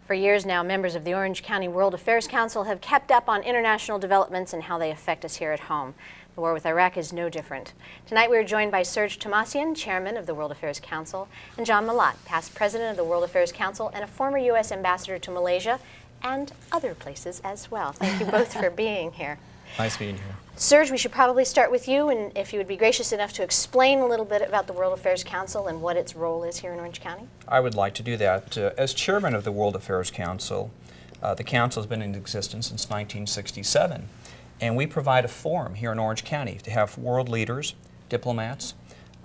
For years now, members of the Orange County World Affairs Council have kept up on international developments and how they affect us here at home. The war with Iraq is no different. Tonight we are joined by Serge Tomassian, chairman of the World Affairs Council, and John Malat, past president of the World Affairs Council and a former U.S. ambassador to Malaysia and other places as well. Thank you both for being here. Nice being here. Serge, we should probably start with you, and if you would be gracious enough to explain a little bit about the World Affairs Council and what its role is here in Orange County. I would like to do that. As chairman of the World Affairs Council, the Council has been in existence since 1967, and we provide a forum here in Orange County to have world leaders, diplomats,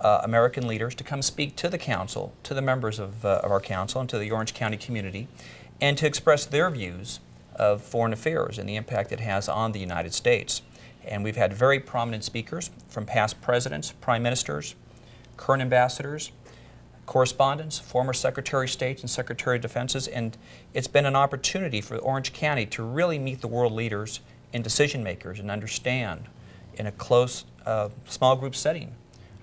American leaders to come speak to the Council, to the members of our Council, and to the Orange County community, and to express their views of foreign affairs and the impact it has on the United States. And we've had very prominent speakers from past presidents, prime ministers, current ambassadors, correspondents, former Secretary of States and Secretary of Defenses, and it's been an opportunity for Orange County to really meet the world leaders and decision makers and understand in a close, small group setting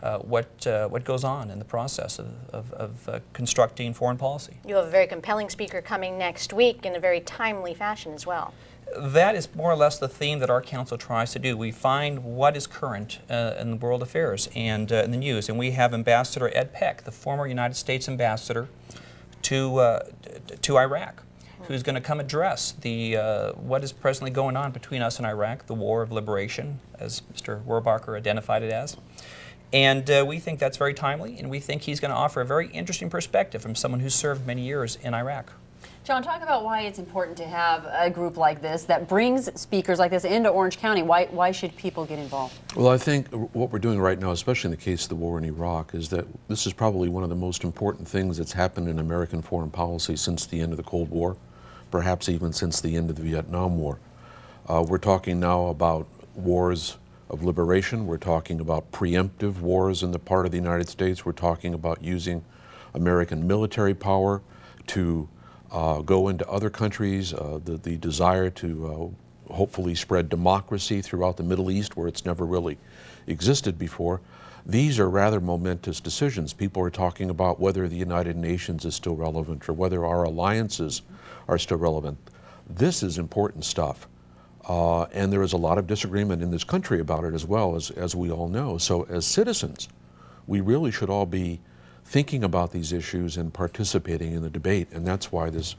what goes on in the process of constructing foreign policy. You have a very compelling speaker coming next week in a very timely fashion as well. That is more or less the theme that our council tries to do. We find what is current in the world affairs and in the news, and we have Ambassador Ed Peck, the former United States ambassador to Iraq, who's going to come address what is presently going on between us and Iraq, the war of liberation, as Mr. Werbacher identified it as. And we think that's very timely, and we think he's going to offer a very interesting perspective from someone who served many years in Iraq. John, talk about why it's important to have a group like this that brings speakers like this into Orange County. Why should people get involved? Well, I think what we're doing right now, especially in the case of the war in Iraq, is that this is probably one of the most important things that's happened in American foreign policy since the end of the Cold War, perhaps even since the end of the Vietnam War. We're talking now about wars of liberation. We're talking about preemptive wars in the part of the United States. We're talking about using American military power to go into other countries, the desire to hopefully spread democracy throughout the Middle East where it's never really existed before. These are rather momentous decisions. People are talking about whether the United Nations is still relevant or whether our alliances are still relevant. This is important stuff. And there is a lot of disagreement in this country about it as well, as we all know. So as citizens, we really should all be thinking about these issues and participating in the debate, and that's why this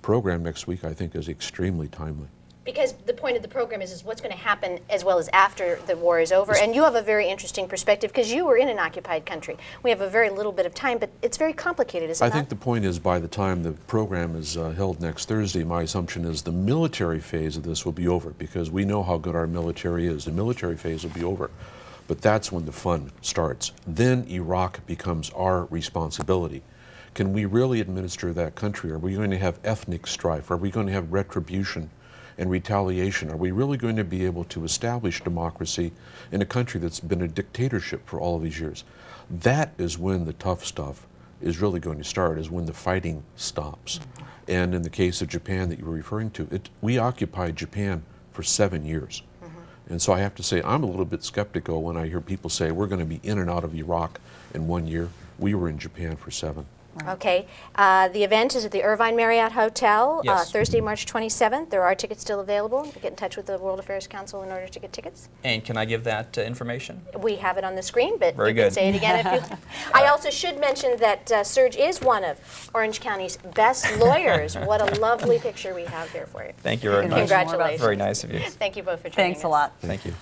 program next week, I think, is extremely timely. Because the point of the program is what's going to happen as well as after the war is over, and you have a very interesting perspective because you were in an occupied country. We have a very little bit of time, but it's very complicated, isn't it? I think the point is by the time the program is held next Thursday, my assumption is the military phase of this will be over because we know how good our military is. The military phase will be over. But that's when the fun starts. Then Iraq becomes our responsibility. Can we really administer that country? Are we going to have ethnic strife? Are we going to have retribution and retaliation? Are we really going to be able to establish democracy in a country that's been a dictatorship for all of these years? That is when the tough stuff is really going to start, is when the fighting stops. And in the case of Japan that you were referring to, we occupied Japan for 7 years. And so I have to say, I'm a little bit skeptical when I hear people say we're going to be in and out of Iraq in 1 year. We were in Japan for 7. Okay. The event is at the Irvine Marriott Hotel, Yes. Thursday, March 27th. There are tickets still available. Get in touch with the World Affairs Council in order to get tickets. And can I give that information? We have it on the screen, but Very you good. can say it again if you... I also should mention that Serge is one of Orange County's best lawyers. What a lovely picture we have here for you. Thank you very much. Congratulations. Very nice of you. Thank you both for joining us. Thanks a lot. Thank you.